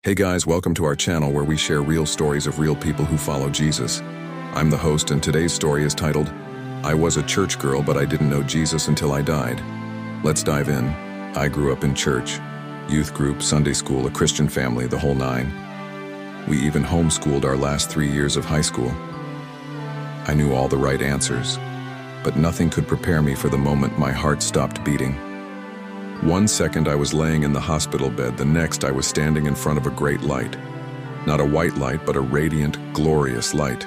Hey guys, welcome to our channel where we share real stories of real people who follow Jesus. I'm the host, and today's story is titled, I Was a Church Girl, but I Didn't Know Jesus Until I Died. Let's dive in. I grew up in church, youth group, Sunday school, a Christian family, the whole nine. We even homeschooled our last 3 years of high school. I knew all the right answers, but nothing could prepare me for the moment my heart stopped beating. 1 second I was laying in the hospital bed, the next I was standing in front of a great light. Not a white light, but a radiant, glorious light.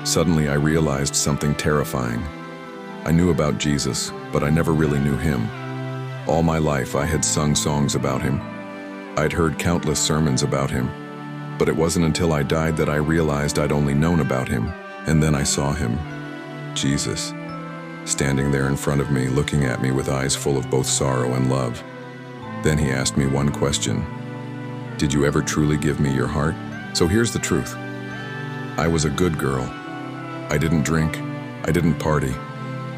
Suddenly I realized something terrifying. I knew about Jesus, but I never really knew him. All my life I had sung songs about him. I'd heard countless sermons about him. But it wasn't until I died that I realized I'd only known about him. And then I saw him, Jesus, standing there in front of me, looking at me with eyes full of both sorrow and love. Then he asked me one question. Did you ever truly give me your heart? So here's the truth. I was a good girl. I didn't drink. I didn't party.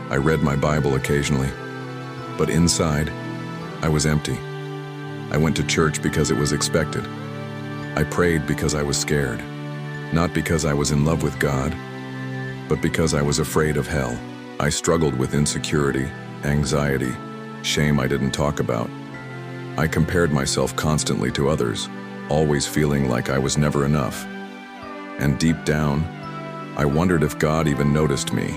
I read my Bible occasionally. But inside, I was empty. I went to church because it was expected. I prayed because I was scared. Not because I was in love with God, but because I was afraid of hell. I struggled with insecurity, anxiety, shame I didn't talk about. I compared myself constantly to others, always feeling like I was never enough. And deep down, I wondered if God even noticed me.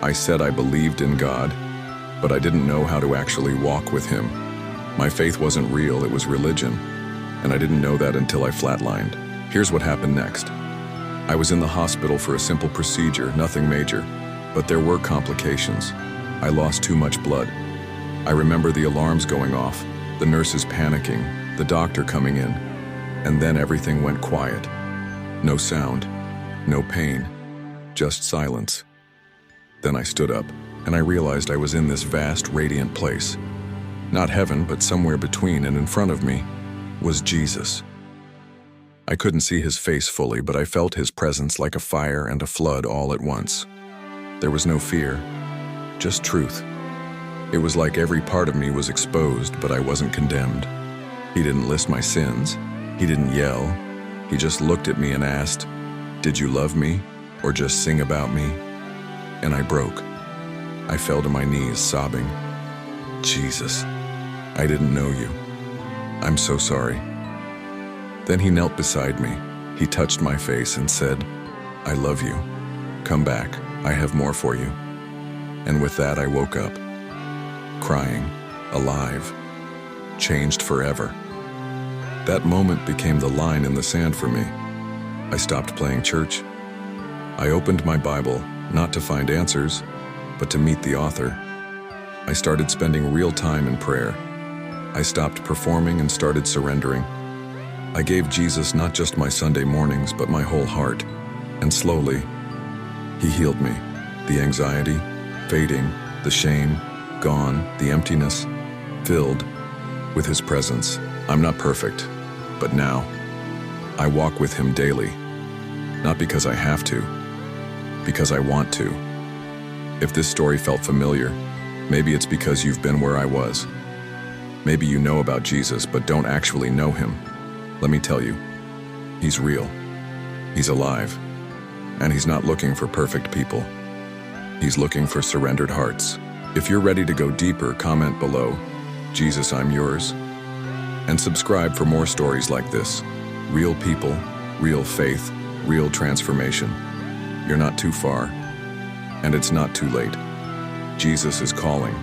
I said I believed in God, but I didn't know how to actually walk with him. My faith wasn't real, it was religion, and I didn't know that until I flatlined. Here's what happened next. I was in the hospital for a simple procedure, nothing major. But there were complications. I lost too much blood. I remember the alarms going off, the nurses panicking, the doctor coming in, and then everything went quiet. No sound, no pain, just silence. Then I stood up, and I realized I was in this vast, radiant place. Not heaven, but somewhere between, and in front of me was Jesus. I couldn't see his face fully, but I felt his presence like a fire and a flood all at once. There was no fear, just truth. It was like every part of me was exposed, but I wasn't condemned. He didn't list my sins. He didn't yell. He just looked at me and asked, "Did you love me, or just sing about me?" And I broke. I fell to my knees, sobbing, "Jesus, I didn't know you. I'm so sorry." Then he knelt beside me. He touched my face and said, "I love you. Come back. I have more for you." And with that, I woke up, crying, alive, changed forever. That moment became the line in the sand for me. I stopped playing church. I opened my Bible, not to find answers, but to meet the author. I started spending real time in prayer. I stopped performing and started surrendering. I gave Jesus not just my Sunday mornings, but my whole heart. And slowly, he healed me. The anxiety, fading, the shame, gone, the emptiness, filled with his presence. I'm not perfect, but now, I walk with him daily. Not because I have to, because I want to. If this story felt familiar, maybe it's because you've been where I was. Maybe you know about Jesus, but don't actually know him. Let me tell you, he's real. He's alive. And he's not looking for perfect people. He's looking for surrendered hearts. If you're ready to go deeper, comment below, "Jesus, I'm yours." And subscribe for more stories like this. Real people, real faith, real transformation. You're not too far, and it's not too late. Jesus is calling.